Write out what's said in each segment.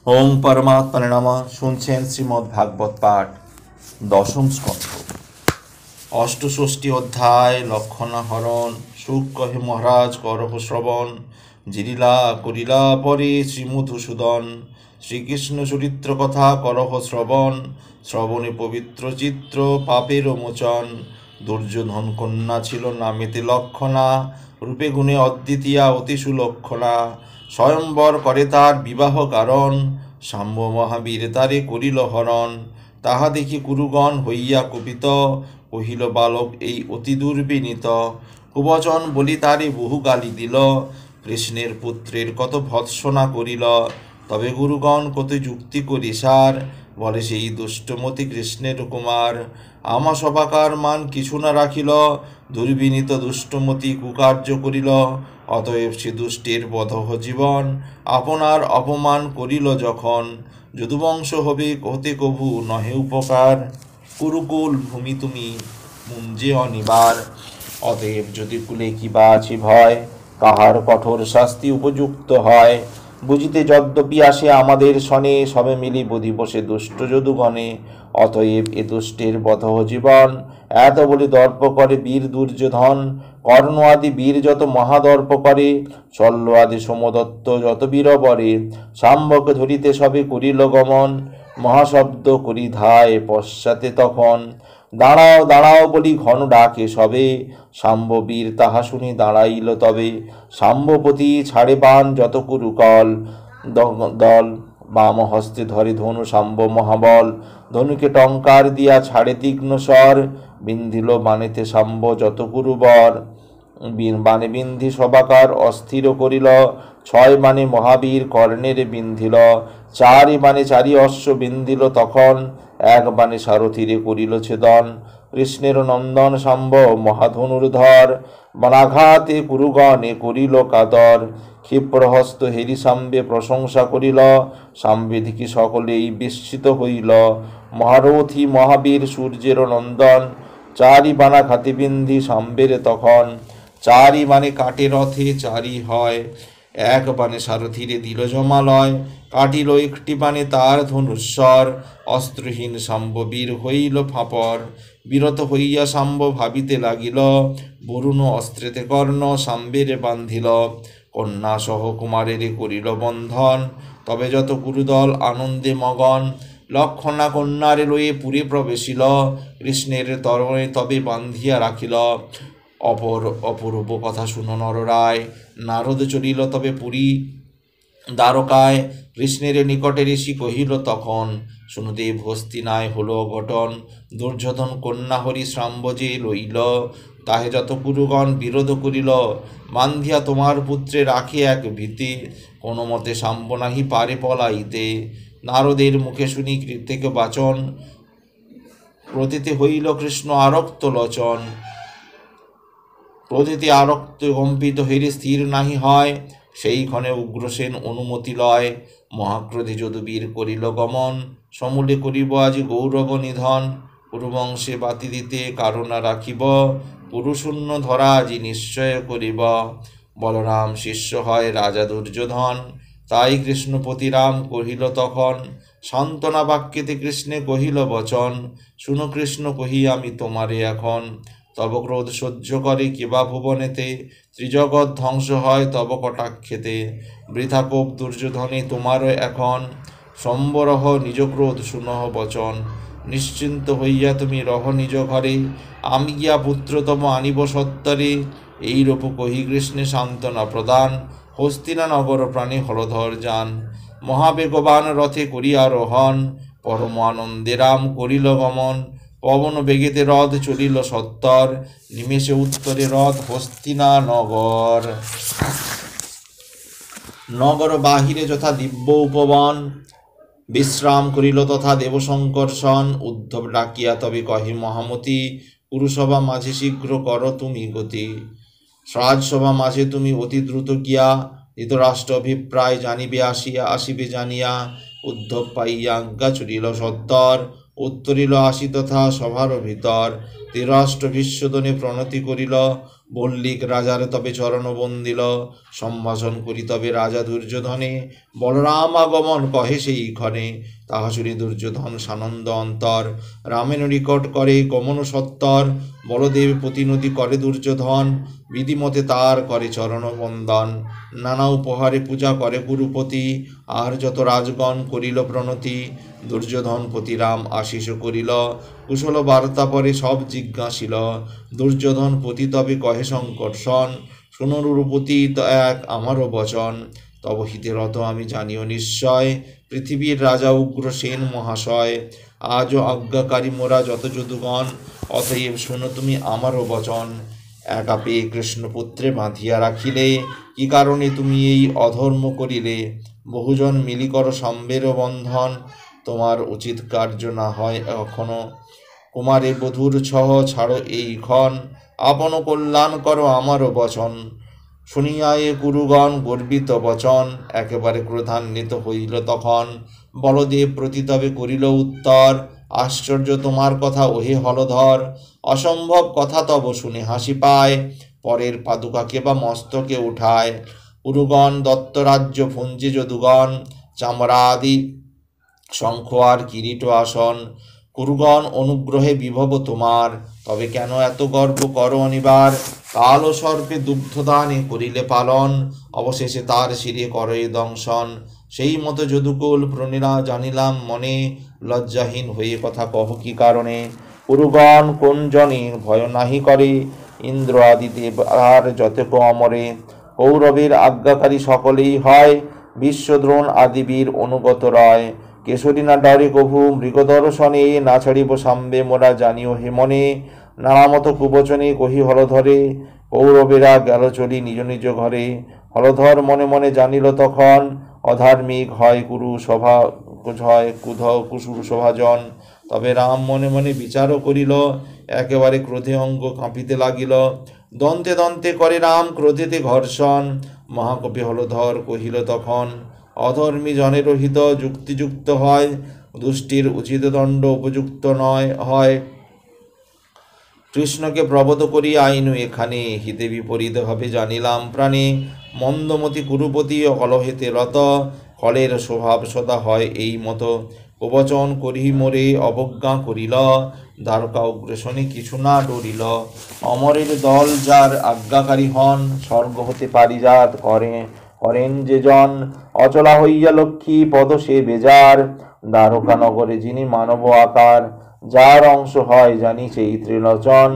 ওম পরমাত্মনে নমঃ। শুনছেন শ্রীমদ্ ভাগবত পাঠ, দশম স্কন্ধ, অষ্টষষ্ঠী অধ্যায়। লক্ষণাহরণ। সুখ কহে মহারাজ করহ শ্রবণ, জিরিলা করিলা পরে শ্রীমধুসূদন। শ্রীকৃষ্ণ চরিত্র কথা করহ শ্রবণ, শ্রবণে পবিত্র চিত্র পাপের মোচন। দুর্যোধন কন্যা ছিল নামেতে লক্ষণা, রূপে গুণে অদ্বিতীয়া অতি সুলক্ষণা। স্বয়ম্বর করে তার বিবাহ কারণ, শাম্ব মহাবীর তারে করিল হরণ। তাহা দেখি কুরুগণ হইয়া কুপিত, কহিল বালক এই অতি দুর্বিনীত। কুবচন বলি তারে বহু গালি দিল, কৃষ্ণের পুত্রের কত ভৎসনা করিল। তবে গুরুগণ কত যুক্তি করি সার, বলে সেই দুষ্টমতি কৃষ্ণের কুমার। আমা সভাকার মান কিছু না রাখিল, দুর্বিনীত দুষ্টমতি কুকার্য করিল। অতএব সে দুষ্টের বধহ জীবন, আপনার অপমান করিল যখন। যদুবংশ হবে হতে কভু নহে উপকার, কুরুকুল ভূমি তুমি মুঞ্জে অনিবার। অতএব যদি কুলে কি বা আছে ভয়, কাহার কঠোর শাস্তি উপযুক্ত হয়। বুঝিতে যদ্যপি আসে আমাদের সনে, সবে মিলিব দিবসে দুষ্ট যদুগণে। অতএব এ দুষ্টের বধহ জীবন, এত বলি দর্প করে বীর দুর্যোধন। কর্ণ আদি বীর যত মহাদর্প করে, শল্য আদি সোমদত্ত যত বীরবরে। শাম্বকে ধরিতে সবে করিল গমন, মহাশব্দ করি ধায় পশ্চাতে তখন। দাঁড়াও দাঁড়াও বলি ঘন ডাকে সবে, শাম্ব বীর তাহা শুনি দাঁড়াইল তবে। শাম্বপতি ছাড়ে বাণ যত কুরুকল দল, বাম হস্তে ধরে ধনু শাম্ব মহাবল। ধনুকে টঙ্কার দিয়া ছাড়ে তীক্ষ্ণ স্বর, বিন্ধিল বানেতে শাম্ব যত কুরুবর। বানে বিন্ধি সবাকার অস্থির করিল, ছয় বানে মহাবীর কর্ণের বিন্ধিল। চারি বানে চারি অশ্ব বিন্ধিল তখন, এক বানে সারথিরে করিল ছেদন। কৃষ্ণের নন্দন শাম্ব মহাধনুর্ধর, বানাঘাতে কুরুগণে করিল কাতর। ক্ষিপ্রহস্ত হেরি শাম্বে প্রশংসা করিল, শাম্বে দেখি সকলেই বিস্মিত হইল। মহারথী মহাবীর সূর্যের নন্দন, চারি বানা খাতে বিন্ধি শাম্বের তখন। চারি বানে কাটে রথে চারি হয়, এক বানে সারথিরে দিল জমালয়। কাটিল একটি বানে তার ধনুস্বর, অস্ত্রহীন শাম্ব বীর হইল ফাঁপর। বিরত হইয়া শাম্ব ভাবিতে লাগিল, বরুণ অস্ত্রেতে কর্ণ শাম্বের বান্ধিল। কন্যা সহ কুমারের করিল বন্ধন, তবে যত কুরুদল আনন্দে মগন। লক্ষণা কন্যারে লয়ে পুরে প্রবেশিল, কৃষ্ণের তরণে তবে বান্ধিয়া রাখিল। অপূর্ব কথা শুনো নররায়, নারদ চলিল তবে পুরী দ্বারকায়। কৃষ্ণের নিকটে ঋষি কহিল তখন, শুনদেব হস্তিনায় হল অঘটন। দুর্যোধন কন্যা হরি শ্রাম্বজে লইল, তাহে যত কুরুগণ বিরোধ করিল। বান্ধিয়া তোমার পুত্রে রাখে এক ভীতি, কোনো মতে শাম্ব নাহি পারে পলাইতে। নারদের মুখে শুনি থেকে বাচন, প্রতীতে হইল কৃষ্ণ আরক্ত লোচন। প্রতীতে আরক্ত কম্পিত হইলে স্থির নাহি হয়, সেই ক্ষণে উগ্রসেন অনুমতি লয়। মহাক্রোধে যদুবীর করিল গমন, সমূলে করিব আজি গৌরব নিধন। কুরুবংশে বাতি দিতে কারণা রাখিব, পুরুশূন্য ধরা আজি নিশ্চয় করিব। বলরাম শিষ্য হয় রাজা দুর্যোধন, তাই কৃষ্ণপতি রাম কহিল তখন। সান্ত্বনা বাক্যেতে কৃষ্ণে কহিল বচন, শুনো কৃষ্ণ কহি আমি তোমারে এখন। তব ক্রোধ সহ্য করে কিবা ভুবনেতে, ত্রিজগৎ ধ্বংস হয় তব কটাক্ষেতে। বৃথা কোপ দুর্যোধনে তোমার এখন, সম্বরহ নিজ ক্রোধ শুনহ বচন। নিশ্চিন্ত হইয়া তুমি রহ নিজ ঘরে, আমি গিয়া পুত্রতম আনিব সত্তরে। এইরূপ কহি কৃষ্ণে সান্ত্বনা প্রদান, হস্তিনা নগর প্রাণী হলধর যান। মহাবেগবান রথে করিয়া রোহণ, পরম আনন্দে রাম করিল গমন। পবন বেগেতে রথ চলিল সত্তর, নিমেষে উত্তরে রথ হস্তিনা নগর। নগর বাহিরে যথা দিব্য উপবন, বিশ্রাম করিল তথা দেবশঙ্কর্ষণ। উদ্ধব ডাকিয়া তবে কহে মহামতি, কুরুসভা মাঝে শীঘ্র কর তুমি গতি। রাজসভা মাঝে তুমি অতি দ্রুত গিয়া, ধৃতরাষ্ট্র অভিপ্রায় জানিবে আসিবে জানিয়া। উদ্ধব পাইয়া আজ্ঞা চলিল সত্তর, উত্তরিল আসি তথা সভার ভিতর। ধৃতরাষ্ট্র বিশ্বদনে প্রণতি করিল, বল্লিক রাজার তবে চরণ বন্দিল, সম্ভাষণ করি তবে রাজা দুর্যোধনে, বলরাম আগমন কহে সেই ক্ষণে, তাহা শুনি দুর্যোধন সানন্দ অন্তর, রামের নিকট করে গমন সত্তর, বলদেব প্রতিনতি করে দুর্যোধন, বিধিমতে তার করে চরণ বন্দন, নানা উপহারে পূজা করে গুরুপতি, আর যত রাজগণ করিল প্রণতি, দুর্যোধন পতিরাম আশিস করিল, কুশল বার্তা পরে সব জিজ্ঞাসিল, দুর্যোধন পতি তবে কহে সংকর্ষণ, শুনো রূপতি এক আমারও বচন, তব হিতে রত আমি জানিও নিশ্চয়, পৃথিবীর রাজা উগ্রসেন মহাশয়, আজও আজ্ঞাকারী মোরা যত যদুগণ, অতএব শোনো তুমি আমারও বচন, একা পেয়ে কৃষ্ণপুত্রে বাঁধিয়া রাখিলে, কি কারণে তুমি এই অধর্ম করিলে, বহুজন মিলি কর সম্বের বন্ধন, তোমার উচিত কার্য না হয় এখনো, কুমারে বধূর ছহ ছাড়ো এই ক্ষণ, আপন কল্যাণ করো আমারও বচন, শুনিয়া এ গুরুগণ গর্বিত বচন, একেবারে ক্রোধান্বিত হইল তখন, বলদেব প্রতি তবে করিল উত্তর, আশ্চর্য তোমার কথা ওহে হলধর, অসম্ভব কথা তব শুনে হাসি পায়, পরের পাদুকাকে বা মস্তকে উঠায়, পুরুগণ দত্তরাজ্য ভুঞ্জে যদুগণ, চামড়া আদি শঙ্খ আর কিরীট আসন, কুরুগণ অনুগ্রহে বিভব তোমার, তবে কেন এত গর্ব করো অনিবার, কাল ও সর্পে দুগ্ধদানে করিলে পালন, অবশেষে তার শিরে করে দংশন, সেই মতো যদুকুল প্রণীরা জানিলাম মনে, লজ্জাহীন হয়ে কথা কহ কি কারণে, কুরুগণ কোন জনে ভয় নাহি করে, ইন্দ্র আদি দেব আর যতেক অমরে, কৌরবের আজ্ঞাকারী সকলেই হয়, বিশ্বদ্রোণ আদি বীর অনুগত রয়, কেশরী না ডরে কভু মৃগদর্শনে, না ছাড়িব সাম্বে মোরা জানিও হেমনে, নানামত কুবচনে কহি হলধরে, কৌরবেরা গেল চলি নিজ নিজ ঘরে, হলধর মনে মনে জানিল তখন, অধার্মিক হয় কুরু সভা হয় কুধ কুসুর শোভাজন, তবে রাম মনে মনে বিচারও করিল, একেবারে ক্রোধে অঙ্গ কাঁপিতে লাগিল, দন্তে দন্তে করে রাম ক্রোধেতে ঘর্ষণ, মহাকবি হলধর কহিল তখন, অধর্মী জনের হিত যুক্তিযুক্ত হয়, দুষ্টির উচিত দণ্ড উপযুক্ত নয় হয়, কৃষ্ণকে প্রবত করি আইনু এখানে, হিতে বিপরীত হবে জানিলাম প্রাণে, মন্দমতি কুরুপতি কলহেতে রত, ফলের স্বভাব সদা হয় এই মতো, প্রবচন করি মোরে অবজ্ঞা করিল, দ্বারকা অগ্রসনে কিছু না ডরিল, অমরের দল যার আজ্ঞাকারী হন, স্বর্গ হতে পারিজাত করেন যে জন, অচলা হইয়া লক্ষ্মী পদ সে বেজার, দ্বারকা নগরে যিনি মানব আকার, যার অংশ হয় জানি সেই ত্রিলোচন,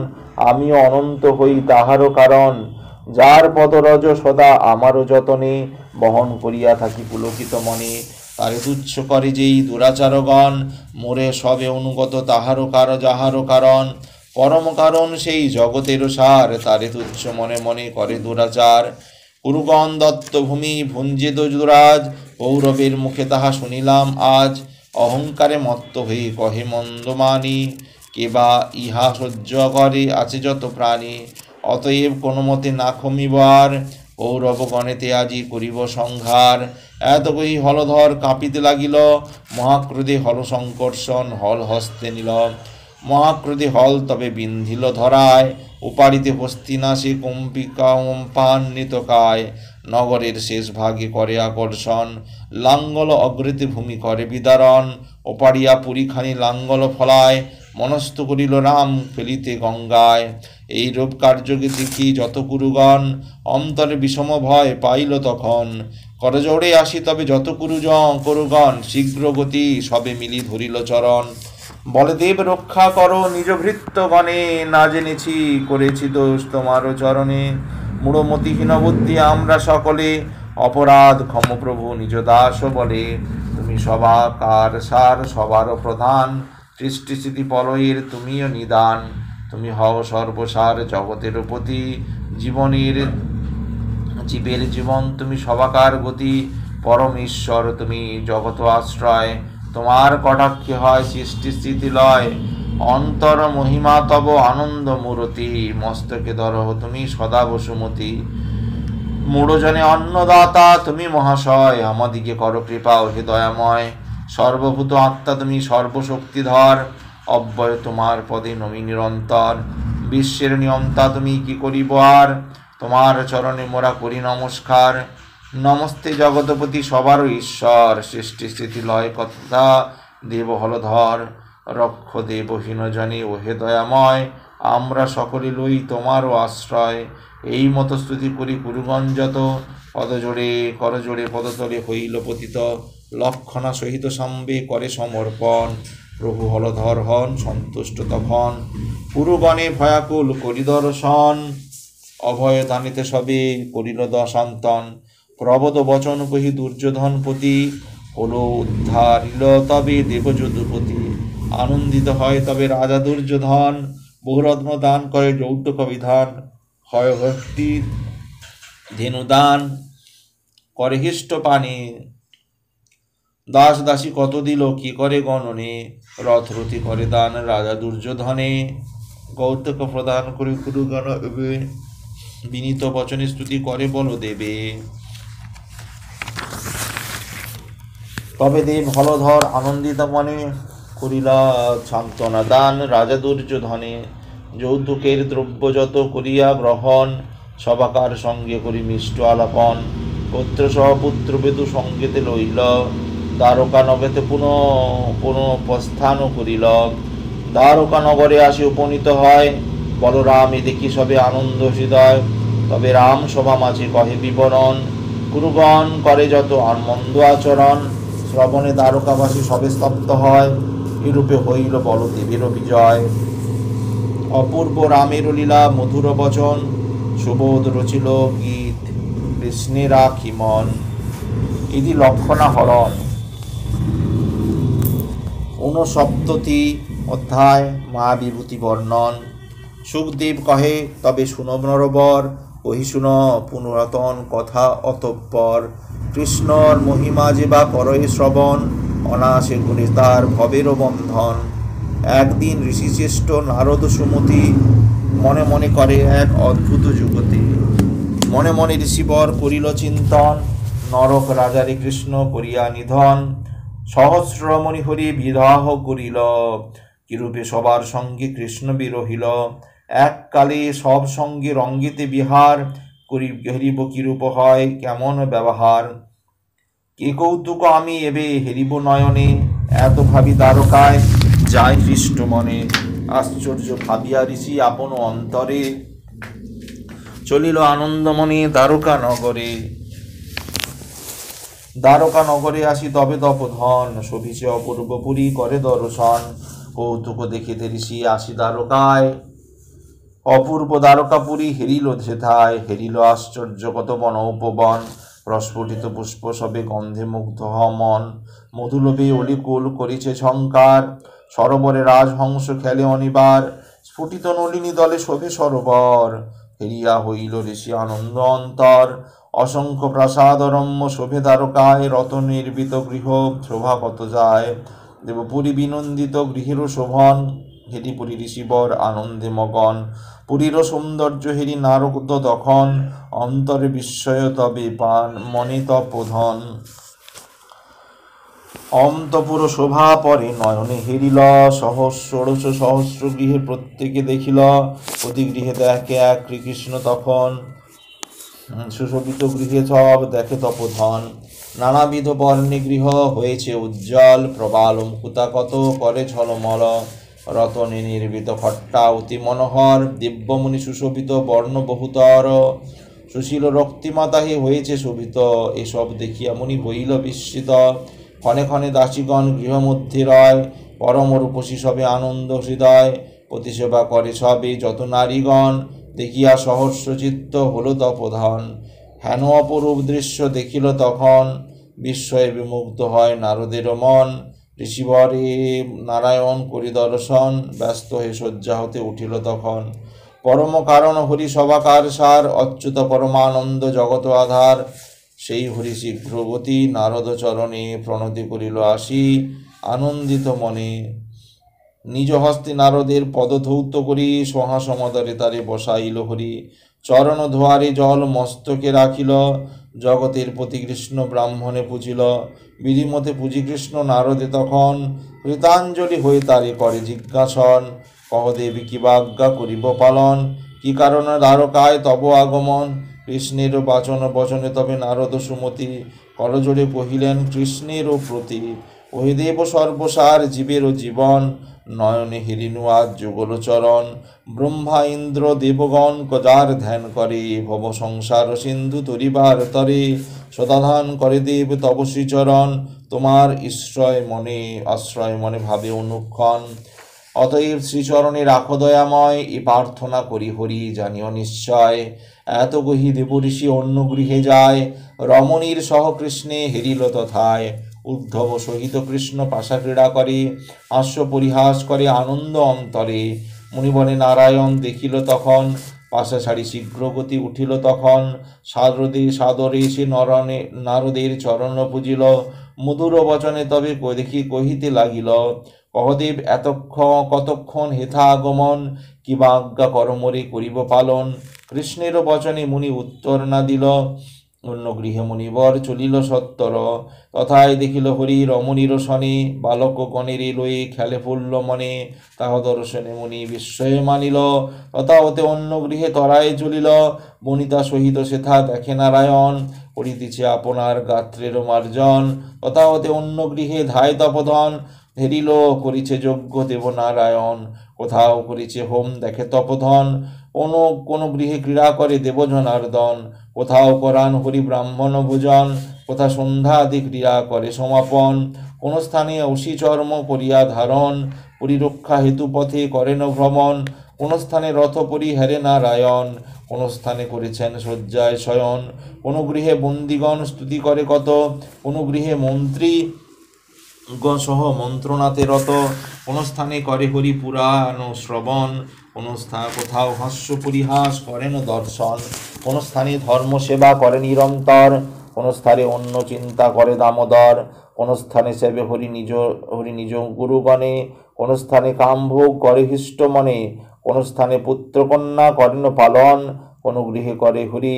আমিও অনন্ত হই তাহারও কারণ, যার পদরজ সদা আমারও যতনে, বহন করিয়া থাকি পুলকিত মনে, তারে তুচ্ছ করে যেই দুরাচারগণ, মোরে সবে অনুগত তাহারও যাহারও কারণ, পরম কারণ সেই জগতেরও সার, তারে তুচ্ছ মনে মনে করে দুরাচার, কুরুগণ দত্তভূমি ভুঞ্জে দুরাজ, কৌরবের মুখে তাহা শুনিলাম আজ, অহংকারে মত্ত হয়ে কহে মন্দমানি, কেবা ইহা সহ্য করে আছে যত প্রাণী, অতএব কোনো মতে না খমিবার, কৌরবগণেতে আজি করিব সংহার, এত কহি হলধর কাঁপিতে লাগিল, মহাক্রোধে হল সংকর্ষণ হল হস্তে নিল, মহাক্রোধে হল তবে বিন্ধিল ধরায়, উপাড়িতে হস্তিনা সে কম্পান্বিত কায়, নগরের শেষ ভাগে করে আকর্ষণ, লাঙ্গল অগ্রতে ভূমি করে বিদারণ, ওপাড়িয়া পুরীখানি লাঙ্গল ফলায়, মনস্থ করিল রাম ফেলিতে গঙ্গায়, এই রূপ কার্যকে দেখি যত কুরুগণ, অন্তরে বিষম ভয় পাইল তখন, করজোড়ে আসি তবে যত কুরুগণ, শীঘ্র গতি সবে মিলি ধরিল চরণ, বলদেব রক্ষা করো নিজ ভৃত্যগণে, না জেনেছি করেছি দোষ তোমারও চরণে, মূঢ়মতিহীন বুদ্ধি আমরা সকলে, অপরাধ ক্ষম প্রভু নিজ দাস বলে, তুমি সবাকার সার সবারও প্রধান, সৃষ্টি স্থিতি প্রলয়ের তুমিও নিদান, তুমি হও সর্বসার জগতের পতি, জীবের জীবন তুমি সবাকার গতি, পরম ঈশ্বর তুমি জগত আশ্রয়, তোমার কটাক্ষে হয় সৃষ্টি স্থিতি লয়, অন্তর মহিমা তব আনন্দ মূরতি, মস্তকে দরহ তুমি সদা বসুমতি, মূঢ়জনে অন্নদাতা তুমি মহাশয়, আমাদিকে কর কৃপা হে দয়াময়, সর্বভূত আত্মা তুমি সর্বশক্তিধর, অব্যয় তোমার পদে নমি নিরন্তর, বিশ্বের নিয়ন্তা তুমি কি করিব আর, তোমার চরণে মোরা করি নমস্কার। নমস্তে জগৎপতি সবার ঈশ্বর, সৃষ্টি স্থিতি লয় কথা দেব হলধর। রক্ষ দেবহীন জনে ওহে দয়াময়, আমরা সকলে লই তোমারও আশ্রয়। এই মতো স্তুতি করি গুরুগণ যত, পদজোড়ে করজোড়ে পদতলে হইল পতিত। লক্ষণা সহিত সাম্বে করে সমর্পণ, প্রভু হলধর হন সন্তুষ্ট তখন। পুরুগণে ভয়াকুল করি দর্শন, অভয় দানিতে সবে করিল দশান্তন। প্রবদ বচন কহি দুর্যোধনপতি, হল উদ্ধারিল তবে দেবযদুপতি। আনন্দিত হয় তবে রাজা দুর্যোধন, বহুরত্ন দান করে যৌতুক বিধান। হয় ভক্তি ধেনুদান করে হিষ্ট পানি, দাস দাসী কত দিল কি করে গণনে। রথরথি করে দান রাজা দুর্যোধনে, কৌতুক প্রদান করে কুরুগণ বিনীত বচনে স্তুতি করে বল দেবে। তবে দেব হলধর আনন্দিত মনে, করিলা সান্ত্বনা দান রাজা দুর্যোধনে। যৌতুকের দ্রব্য যত করিয়া গ্রহণ, সবাকার সঙ্গে করি মিষ্ট আলাপন। পুত্র সহপুত্র বেদু সঙ্গেতে লইল, দ্বারকা নগরে পুনঃ প্রস্থান করিল। দ্বারকা নগরে আসি উপনীত হয়, বলরাম এ দেখি সবে আনন্দ হৃদয়। তবে রাম সভা মাঝে কহে বিবরণ, কুরুগণ করে যত মন্দ আচরণ। শ্রবণে দ্বারকাবাসী সবে স্তব্ধ হয়, এরূপে হইল বলদেবের বিজয়। অপূর্ব রামের লীলা মধুর বচন, সুবোধ রচিল গীত কৃষ্ণে রাখি মন। ইতি লক্ষণা হরণ। ৬৯ অধ্যায় মা বিভূতি বর্ণন। সুখদেব কহে তবে শুনো নরবর, কহি শুন পুনরাতন কথা অতঃপর। কৃষ্ণর মহিমা যে বা করয়ে শ্রবণ, অনাসে গুণে তার ভবেরও বন্ধন। একদিন ঋষিশ্রেষ্ঠ নারদ সুমতি, মনে মনে করে এক অদ্ভুত যুগতি। মনে মনে ঋষিবর করিল চিন্তন, নরক রাজারে কৃষ্ণ করিয়া নিধন। সহস্রমণি হরি বিবাহ করিল, কিরূপে সবার সঙ্গে কৃষ্ণ বিরহিল। এককালে সব সঙ্গে রঙ্গিতে বিহার, হেরিব কিরূপ হয় কেমন ব্যবহার। কে কৌতুক আমি এবে হেরিব নয়নে, এত ভাবি দ্বারকায় যায় হৃষ্ট মনে। আশ্চর্য ভাবিয়া ঋষি আপন অন্তরে, চলিল আনন্দমনে দ্বারকা নগরে। দ্বারকা নগরে আসি তবে তপোধন, শোভিছে অপূর্ব পুরী করে দর্শন। কৌতুক দেখিতে ঋষি আসি দ্বারকায়, অপূর্ব দ্বারকাপুরী হেরিল সেথায়। হেরিল আশ্চর্য কত বন উপবন, প্রস্ফুটিত পুষ্প সবে গন্ধে মুগ্ধ মন। মধুলোভে অলিকুল করিছে ঝঙ্কার, সরোবরে রাজহংস খেলে অনিবার। স্ফুটিত নলিনী দলে শোভে সরোবর, হেরিয়া হইল ঋষি আনন্দ অন্তর। অসংখ্য প্রাসাদ রম্য শোভে দ্বারকায়, রত নির্মিত গৃহ শোভা কত যায়। দেবপুরী বিনন্দিত গৃহেরও শোভন, হেরি পুরী ঋষিবর আনন্দে মগন। পুরীরও সৌন্দর্য হেরি নারদ তখন, অন্তরে বিস্ময় তবে পান মনে তপোধন। অন্তপুর শোভা পরে নয়নে হেরিল, ষোড়শ সহস্র গৃহে প্রত্যেকে দেখিল। প্রতি গৃহে দেখে এক শ্রীকৃষ্ণ তখন, সুশোভিত গৃহে সব দেখে তপোধন। নানাবিধ বর্ণে গৃহ হয়েছে উজ্জ্বল, প্রবাল মুকুতা কত করে ঝলমল। রতনে নির্মিত খট্টা অতি মনোহর, দিব্যমণি সুশোভিত বর্ণ বহুতর। সুশীল রক্তিমাতাহে হয়েছে শোভিত, এসব দেখিয়া মুনি হইল বিস্মিত। ক্ষণে ক্ষণে দাসীগণ গৃহমধ্যে রয়, পরম রূপসী সবে আনন্দ হৃদয়। প্রতিসেবা করে সবে যত নারীগণ, দেখিয়া সহস্র চিত্ত হল তপোধন। হেন অপরূপ দৃশ্য দেখিল তখন, বিস্ময়ে বিমুগ্ধ হয় নারদের মন। ঋষিবরে নারায়ণ করি দর্শন, ব্যস্ত হয়ে শয্যা হতে উঠিল তখন। পরম কারণ হরি সবাকার সার, অচ্যুত পরমানন্দ জগত আধার। সেই হরি শীঘ্রগতি নারদ চরণে, প্রণতি করিল আসি আনন্দিত মনে। নিজ হস্তে নারদের পদধৌত করি, সহাসমদরে তারে বসাইল হরি। চরণ ধোয়ারে জল মস্তকে রাখিল, জগতের প্রতি কৃষ্ণ ব্রাহ্মণে পুজিল। বিধিমতে পুজি কৃষ্ণ নারদে তখন, কৃতাঞ্জলি হয়ে তারে করে জিজ্ঞাসন। কহ দেবী কি বা আজ্ঞা করিব পালন, কি কারণে দ্বারকায় তব আগমন। কৃষ্ণের বচনে তবে নারদ সুমতি করজোড়ে কহিলেন কৃষ্ণেরও প্রতি। ওহে দেব সর্বসার জীবেরও জীবন, নয়নে হেরিনু আজ যুগল চরণ। ব্রহ্মা ইন্দ্র দেবগণ যার ধ্যান করে, ভব সংসার সিন্ধু তরিবার তরে। সদাধান করে দেব তব শ্রীচরণ, তোমার আশ্রয় মনে ভাবে অনুক্ষণ। অতএব শ্রীচরণে রাখো দয়াময়, এ প্রার্থনা করি হরি জানিও নিশ্চয়। এত গহি দেব ঋষি অন্য গৃহে যায়, রমণীর সহ কৃষ্ণে হেরিল তথায়। উদ্ধব সহিত কৃষ্ণ পাশা ক্রীড়া করে, হাস্য পরিহাস করে আনন্দ অন্তরে। মুনিবনে নারায়ণ দেখিল তখন, পাশা ছাড়ি শীঘ্র গতি উঠিল তখন। সাদরে সে নারদের চরণ পুজিল, মধুর বচনে তবে দেখি কহিতে লাগিল। কহদেব কতক্ষণ হেথা আগমন, কিবা আজ্ঞা করমরে করিব পালন। কৃষ্ণের বচনে মুনি উত্তর না দিল, অন্য গৃহে মুনিবর চলিল সত্তর। তথায় দেখিল হরি রমণীর শনে, বালক গণের লয়ে খেলে ফুল্ল মনে। তাহ দর্শনে মুনি বিস্ময়ে মানিল, তথা হতে অন্য গৃহে তরায় চলিল। বনিতা সহিত সেথা দেখে নারায়ণ, করিতেছে আপনার গাত্রের মার্জন। তথা হতে অন্য গৃহে ধায় তপধন, ধেরিল করিছে যজ্ঞ দেব নারায়ণ। কোথাও করিছে হোম দেখে তপধন, কোন গৃহে ক্রীড়া করে দেব জনার্দন। কোথাও করান হরি ব্রাহ্মণ ভোজন, কোথা সন্ধ্যা আদি ক্রিয়া করে সমাপন। কোন স্থানে অসি চর্ম করিয়া ধারণ, পরিরক্ষা হেতু পথে করেন ভ্রমণ। কোন স্থানে রথ পরিহারে নারায়ণ, কোন স্থানে করেছেন শয্যায় শয়ন। কোন গৃহে বন্দিগণ স্তুতি করে কত, কোন গৃহে মন্ত্রী সহ মন্ত্রণাতে রত। কোন স্থানে করে হরি পুরাণ শ্রবণ, কোথাও হাস্য পরিহাস করেন দর্শন। কোন স্থানে ধর্ম সেবা করে নিরন্তর, কোন স্থানে অন্য চিন্তা করে দামোদর। কোন স্থানে সেবে হরি নিজ গুরুগণে, কোন স্থানে কামভোগ করে হৃষ্ট মনে। কোন স্থানে পুত্রকন্যা করেন পালন, কোন গৃহে করে হরি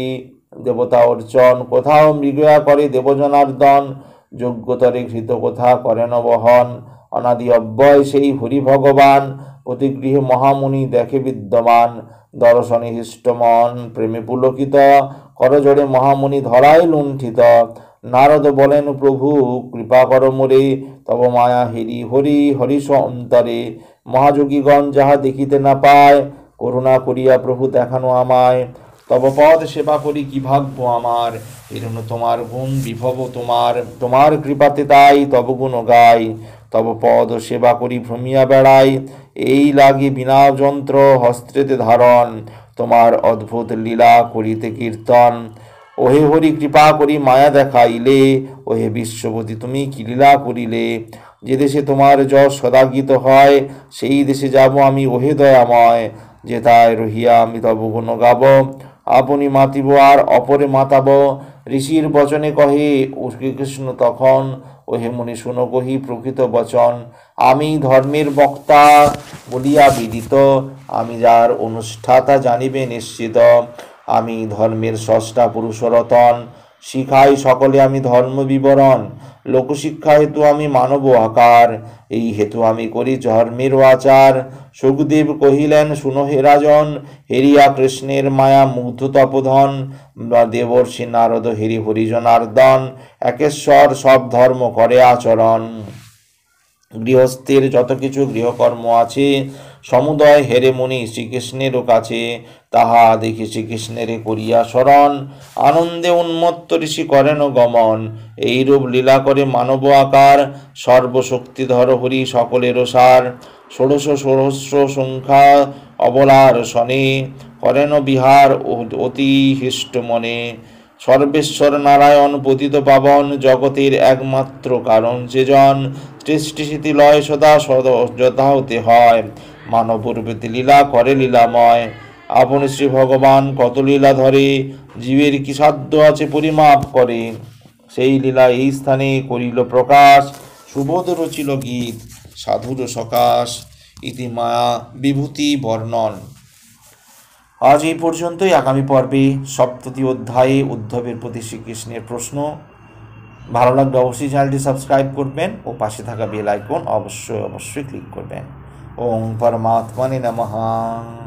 দেবতা অর্চন। কোথাও মৃগয়া করে দেবজনার্দন, যোগ্যতরে ঘৃত কোথা করেন বহন। অনাদি অব্যয় সেই হরি ভগবান, প্রতি গৃহে মহামুনি দেখে বিদ্যমান। দর্শনে হৃষ্টমন প্রেমে পুলকিত, করজোড়ে মহামুনি ধরায় লুণ্ঠিত। নারদ বলেন প্রভু কৃপা কর মোরে, তব মায়া হরিষ অন্তরে। মহাযোগীগণ যাহা দেখিতে না পায়, করুণা করিয়া প্রভু দেখানো আমায়। তব পদ সেবা করি কি ভাগ্য আমার, এরণ তোমার গুণ বিভব তোমার কৃপাতে তাই তব গুণ গাই। তব পদ সেবা করি ভ্রমিয়া বেড়াই, এই লাগে বিনা যন্ত্র হস্ত্রেতে ধারণ। তোমার অদ্ভুত লীলা করিতে কীর্তন, ওহে হরি কৃপা করি মায়া দেখাইলে। ওহে বিশ্বপতি তুমি কি লীলা করিলে, যে দেশে তোমার যশ সদাগীত হয়, সেই দেশে যাব আমি ওহে দয়াময়। যেথায় রহিয়া আমি তব গুণ গাব, আপনি মাতিব আর অপরে মাতাব। ঋষির বচনে কহে ও শ্রীকৃষ্ণ তখন, ওহে মুনি শুনো কহি প্রকৃত বচন। আমি ধর্মের বক্তা বলিয়া বিদিত, আমি যার অনুষ্ঠাতা জানিবে নিশ্চিত। আমি ধর্মের স্রষ্টা পুরুষরতন, শিখাই সকলে আমি ধর্ম বিবরণ। লোকশিক্ষা হেতু আমি মানব আকার, এই হেতু আমি করি ধর্মের আচার। সুখদেব কহিলেন শুনো হে রাজন, হেরিয়া কৃষ্ণের মায়া মুগ্ধ তপধন। দেবর্ষি নারদ হেরি হরিজনার্দন, একেশ্বর সব ধর্ম করে আচরণ। গৃহস্থের যত কিছু গৃহকর্ম আছে, সমুদয় হেরে মুনি শ্রীকৃষ্ণেরও কাছে। তাহা দেখি শ্রীকৃষ্ণের করিয়া শরণ, আনন্দে উন্মত্ত ঋষি করেন গমন। এইরূপ লীলা করে মানব আকার, সর্বশক্তিধর হরি সকলেরও সার। ষোড়শ সহস্র সংখ্যা অবলার শনে, করেন বিহার অতি হৃষ্ট মনে। সর্বেশ্বর নারায়ণ পতিত পাবন, জগতের একমাত্র কারণ যেজন। সৃষ্টি স্থিতি লয় সদা যথা হতে হয়, মানব রূপে লীলা করে লীলাময়। আপনি শ্রী ভগবান কত লীলা ধরে, জীবের কি সাধ্য আছে পরিমাপ করে। সেই লীলা এই স্থানে করিল প্রকাশ, সুবোধ রচিল গীত সাধুর সকাশ। ইতি মায়া বিভূতি বর্ণন। আজ এই পর্যন্তই। আগামী পর্বে সপ্ততি অধ্যায়ে উদ্ধবের প্রতি শ্রীকৃষ্ণের প্রশ্ন। ভালো লাগলে অবশ্যই চ্যানেলটি সাবস্ক্রাইব করবেন ও পাশে থাকা বেল আইকন অবশ্যই ক্লিক করবেন। ওং পরমাত্মনে নমঃ।